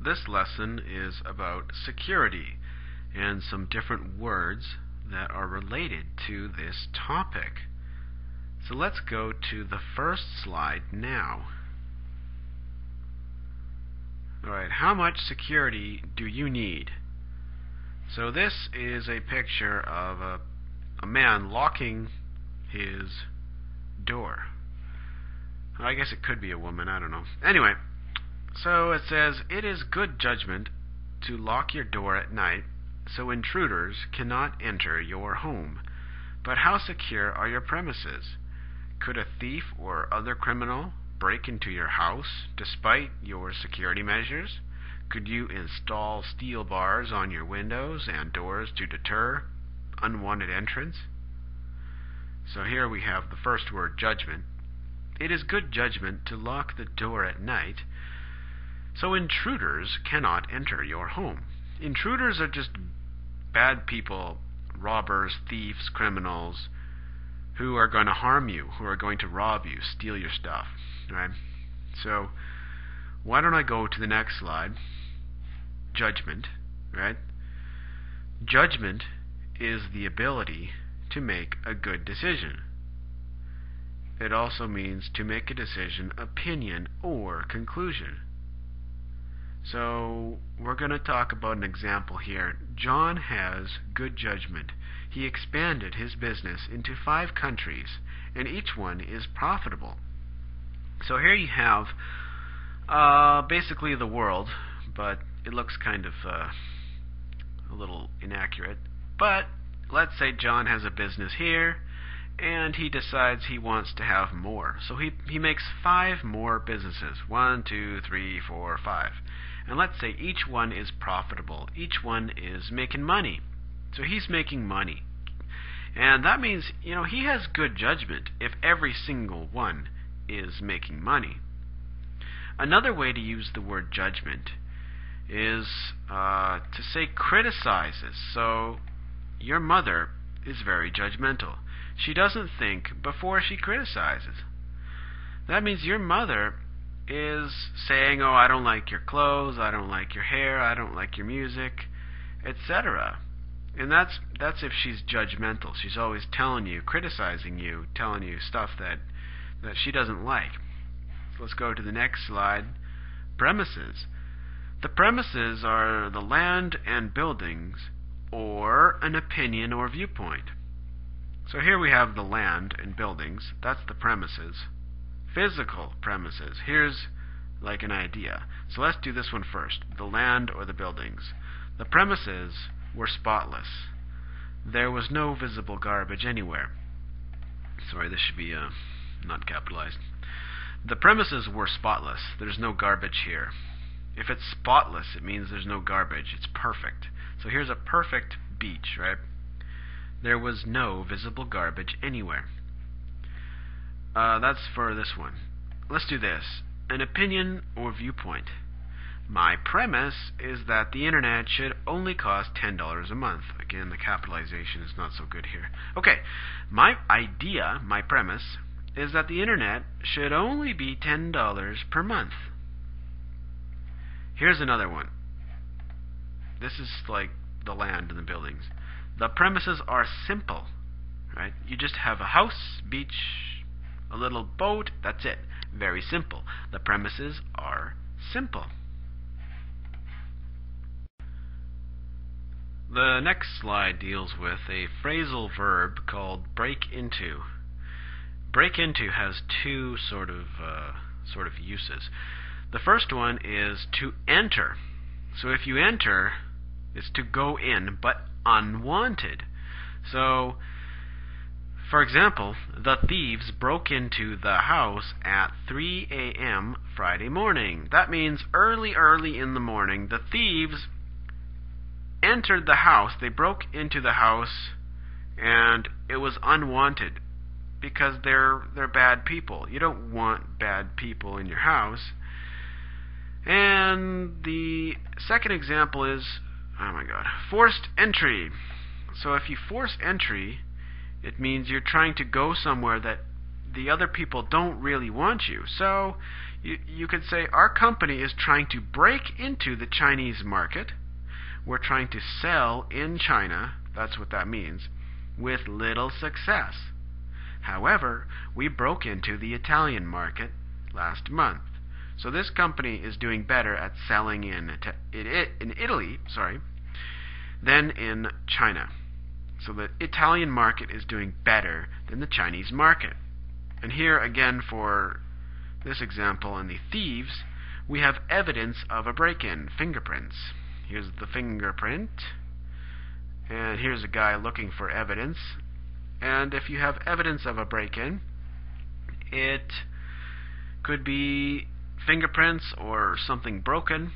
This lesson is about security and some different words that are related to this topic. So let's go to the first slide now. Alright, how much security do you need? So this is a picture of a man locking his door. I guess it could be a woman, I don't know. Anyway, so it says, it is good judgment to lock your door at night so intruders cannot enter your home. But how secure are your premises? Could a thief or other criminal break into your house despite your security measures? Could you install steel bars on your windows and doors to deter unwanted entrance? So here we have the first word, judgment. It is good judgment to lock the door at night so intruders cannot enter your home. Intruders are just bad people, robbers, thieves, criminals, who are going to harm you, who are going to rob you, steal your stuff. Right? So why don't I go to the next slide? Judgment. Right? Judgment is the ability to make a good decision. It also means to make a decision, opinion, or conclusion. So we're going to talk about an example here. John has good judgment. He expanded his business into 5 countries, and each one is profitable. So here you have basically the world, but it looks kind of a little inaccurate. But let's say John has a business here, and he decides he wants to have more. So he makes 5 more businesses. 1, 2, 3, 4, 5. And let's say each one is profitable. Each one is making money. So he's making money. And that means, he has good judgment if every single one is making money. Another way to use the word judgment is to say criticizes. So your mother is very judgmental. She doesn't think before she criticizes. That means your mother is saying, oh, I don't like your clothes, I don't like your hair, I don't like your music, etc. And that's if she's judgmental. She's always telling you, criticizing you, telling you stuff that she doesn't like. So let's go to the next slide. Premises. The premises are the land and buildings or an opinion or viewpoint. So here we have the land and buildings. That's the premises. Physical premises. Here's like an idea. So let's do this one first. The land or the buildings. The premises were spotless. There was no visible garbage anywhere. Sorry, this should be not capitalized. The premises were spotless. There's no garbage here. If it's spotless, it means there's no garbage. It's perfect. So here's a perfect beach, right? There was no visible garbage anywhere. That's for this one. Let's do this. An opinion or viewpoint. My premise is that the internet should only cost $10 a month. Again, the capitalization is not so good here. Okay, my idea, my premise, is that the internet should only be $10 per month. Here's another one. This is like the land and the buildings. The premises are simple, right? You just have a house, beach, a little boat, that's it. Very simple. The premises are simple. The next slide deals with a phrasal verb called break into. Break into has 2 sort of uses. The first one is to enter. So if you enter, it's to go in, but unwanted. So, for example, the thieves broke into the house at 3 a.m. Friday morning. That means early in the morning, the thieves entered the house. They broke into the house, and it was unwanted because they're bad people. You don't want bad people in your house. And the second example is, forced entry. So if you force entry, it means you're trying to go somewhere that the other people don't really want you. So You could say our company is trying to break into the Chinese market. We're trying to sell in China, that's what that means, with little success. However, we broke into the Italian market last month. So this company is doing better at selling in Italy, than in China. So the Italian market is doing better than the Chinese market. And here again for this example in the thieves, we have evidence of a break-in, fingerprints. Here's the fingerprint, and here's a guy looking for evidence. And if you have evidence of a break-in, it could be fingerprints or something broken.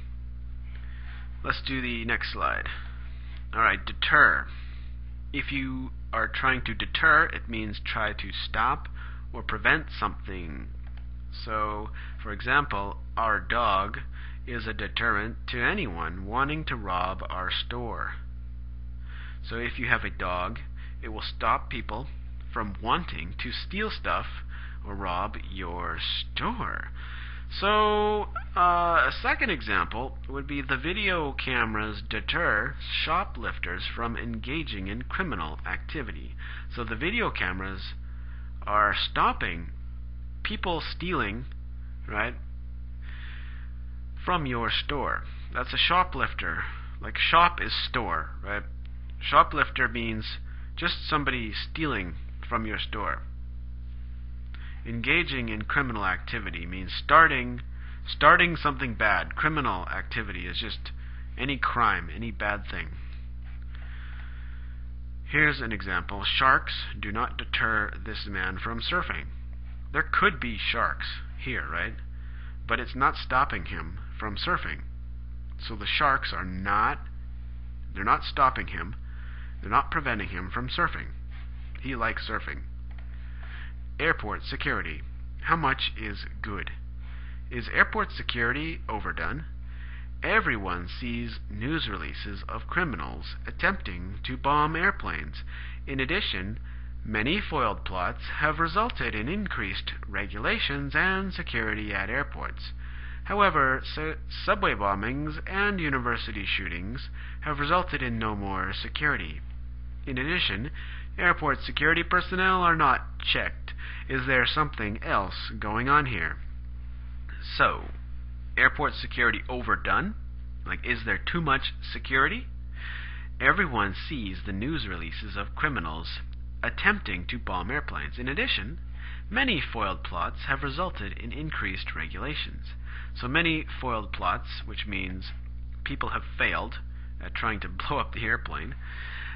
Let's do the next slide. Alright, deter. If you are trying to deter, it means try to stop or prevent something. So, for example, our dog is a deterrent to anyone wanting to rob our store. So if you have a dog, it will stop people from wanting to steal stuff or rob your store. So, a second example would be the video cameras deter shoplifters from engaging in criminal activity. So the video cameras are stopping people stealing, right, from your store. That's a shoplifter. Like shop is store, right? Shoplifter means just somebody stealing from your store. Engaging in criminal activity means starting something bad. Criminal activity is just any crime, any bad thing. Here's an example. Sharks do not deter this man from surfing. There could be sharks here, right? But it's not stopping him from surfing. So the sharks are they're not stopping him. They're not preventing him from surfing. He likes surfing. Airport security. How much is good? Is airport security overdone? Everyone sees news releases of criminals attempting to bomb airplanes. In addition, many foiled plots have resulted in increased regulations and security at airports. However, subway bombings and university shootings have resulted in no more security. In addition, airport security personnel are not checked. Is there something else going on here? So, airport security overdone? Like, is there too much security? Everyone sees the news releases of criminals attempting to bomb airplanes. In addition, many foiled plots have resulted in increased regulations. So many foiled plots, which means people have failed at trying to blow up the airplane,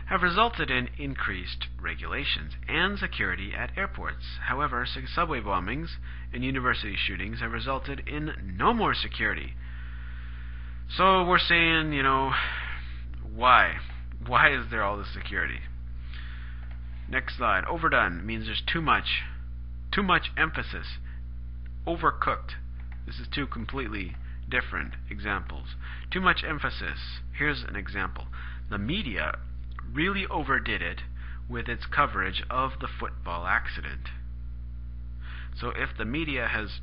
have resulted in increased regulations and security at airports. However, subway bombings and university shootings have resulted in no more security. So we're saying, why? Why is there all this security? Next slide. Overdone means there's too much emphasis. Overcooked. This is two completely different examples. Too much emphasis. Here's an example. The media really overdid it with its coverage of the football accident. So if the media has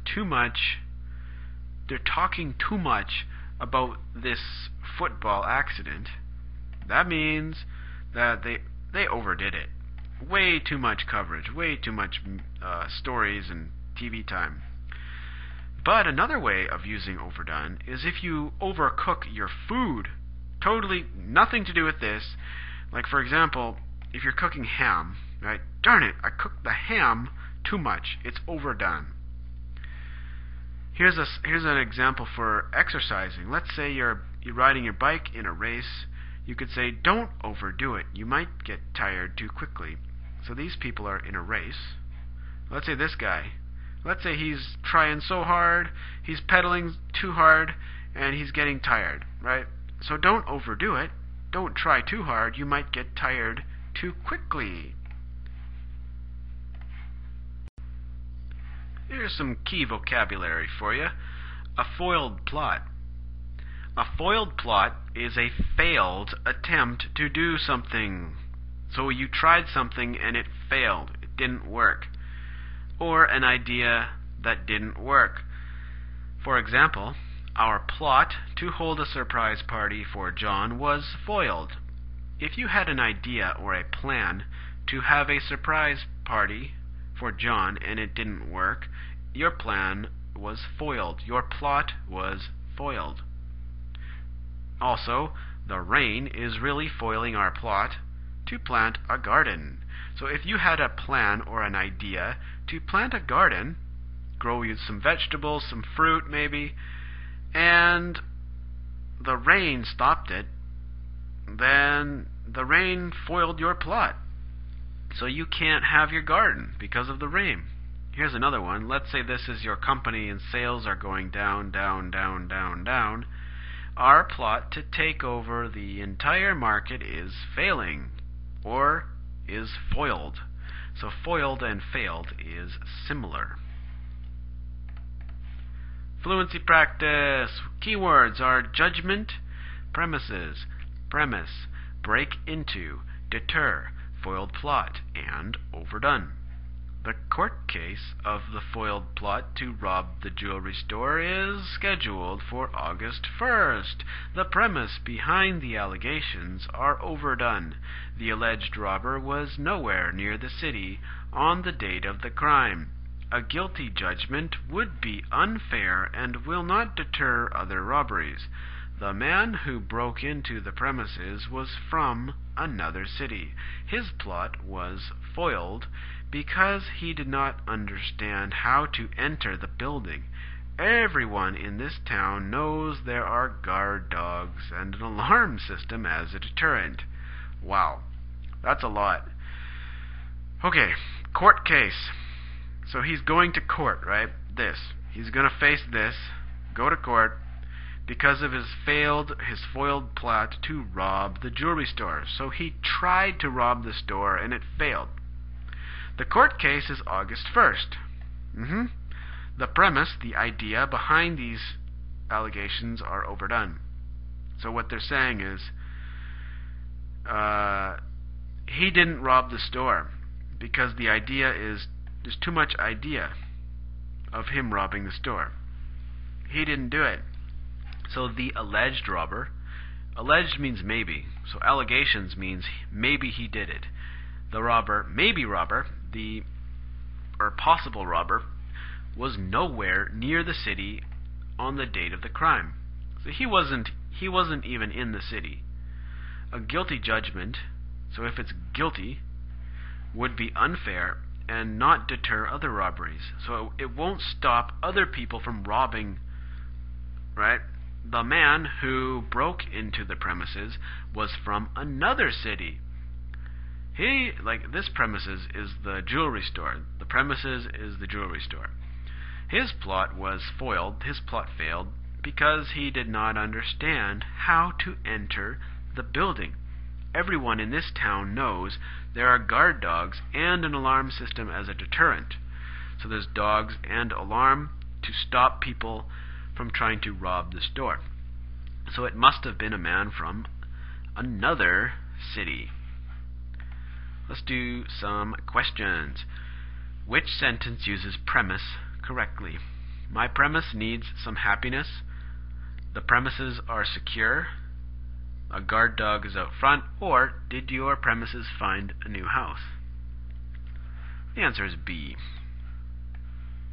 they're talking too much about this football accident, that means that they overdid it. Way too much coverage, way too much stories and TV time. But another way of using overdone is if you overcook your food. Totally nothing to do with this. Like, for example, if you're cooking ham, right? Darn it, I cooked the ham too much. It's overdone. Here's an example for exercising. Let's say you're riding your bike in a race. You could say, don't overdo it. You might get tired too quickly. So these people are in a race. Let's say this guy. Let's say he's trying so hard, he's pedaling too hard, and he's getting tired, right? So don't overdo it. Don't try too hard. You might get tired too quickly. Here's some key vocabulary for you. A foiled plot. A foiled plot is a failed attempt to do something. So you tried something and it failed. It didn't work. Or an idea that didn't work. For example, our plot to hold a surprise party for John was foiled. If you had an idea or a plan to have a surprise party for John and it didn't work, your plan was foiled. Your plot was foiled. Also, the rain is really foiling our plot to plant a garden. So if you had a plan or an idea to plant a garden, grow you some vegetables, some fruit maybe, and the rain stopped it, then the rain foiled your plot. So you can't have your garden because of the rain. Here's another one. Let's say this is your company and sales are going down, down, down, down, down. Our plot to take over the entire market is failing, or is foiled. So foiled and failed is similar. Fluency practice. Keywords are judgment, premises, premise, break into, deter, foiled plot, and overdone. The court case of the foiled plot to rob the jewelry store is scheduled for August 1st. The premise behind the allegations are overdone. The alleged robber was nowhere near the city on the date of the crime. A guilty judgment would be unfair and will not deter other robberies. The man who broke into the premises was from another city. His plot was foiled because he did not understand how to enter the building. Everyone in this town knows there are guard dogs and an alarm system as a deterrent. Wow, that's a lot. Okay, court case. So he's going to court, right? He's going to face this, go to court, because of his foiled plot to rob the jewelry store. So he tried to rob the store and it failed. The court case is August 1st. The premise, the idea behind these allegations are overdone. So what they're saying is he didn't rob the store because the idea is there's too much idea of him robbing the store. He didn't do it. So the alleged robber, alleged means maybe, so allegations means maybe he did it. The robber, maybe robber, or possible robber, was nowhere near the city on the date of the crime. So he wasn't even in the city. A guilty judgment, so if it's guilty, would be unfair and not deter other robberies. So it won't stop other people from robbing, right? The man who broke into the premises was from another city. This premises is the jewelry store. The premises is the jewelry store. His plot was foiled, his plot failed, because he did not understand how to enter the building. Everyone in this town knows there are guard dogs and an alarm system as a deterrent. So there's dogs and alarm to stop people from trying to rob the store. So it must have been a man from another city. Let's do some questions. Which sentence uses premise correctly? My premise needs some happiness. The premises are secure. A guard dog is out front. Or did your premises find a new house? The answer is B.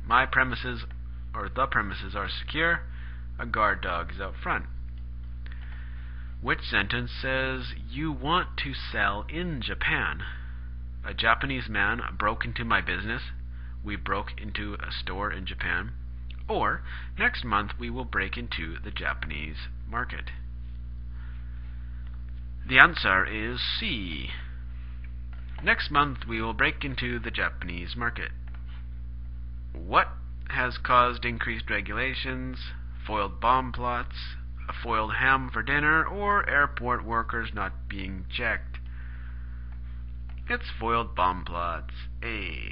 My premises, or the premises, are secure. A guard dog is out front. Which sentence says you want to sell in Japan? A Japanese man broke into my business. We broke into a store in Japan. Or next month we will break into the Japanese market. The answer is C. Next month we will break into the Japanese market. What has caused increased regulations? Foiled bomb plots, a foiled ham for dinner, or airport workers not being checked? It's foiled bomb plots. A.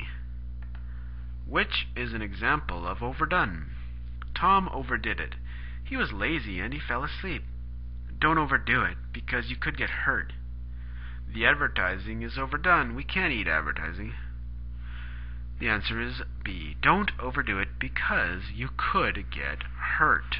Which is an example of overdone? Tom overdid it. He was lazy and he fell asleep. Don't overdo it, because you could get hurt. The advertising is overdone. We can't eat advertising. The answer is B. Don't overdo it because you could get hurt.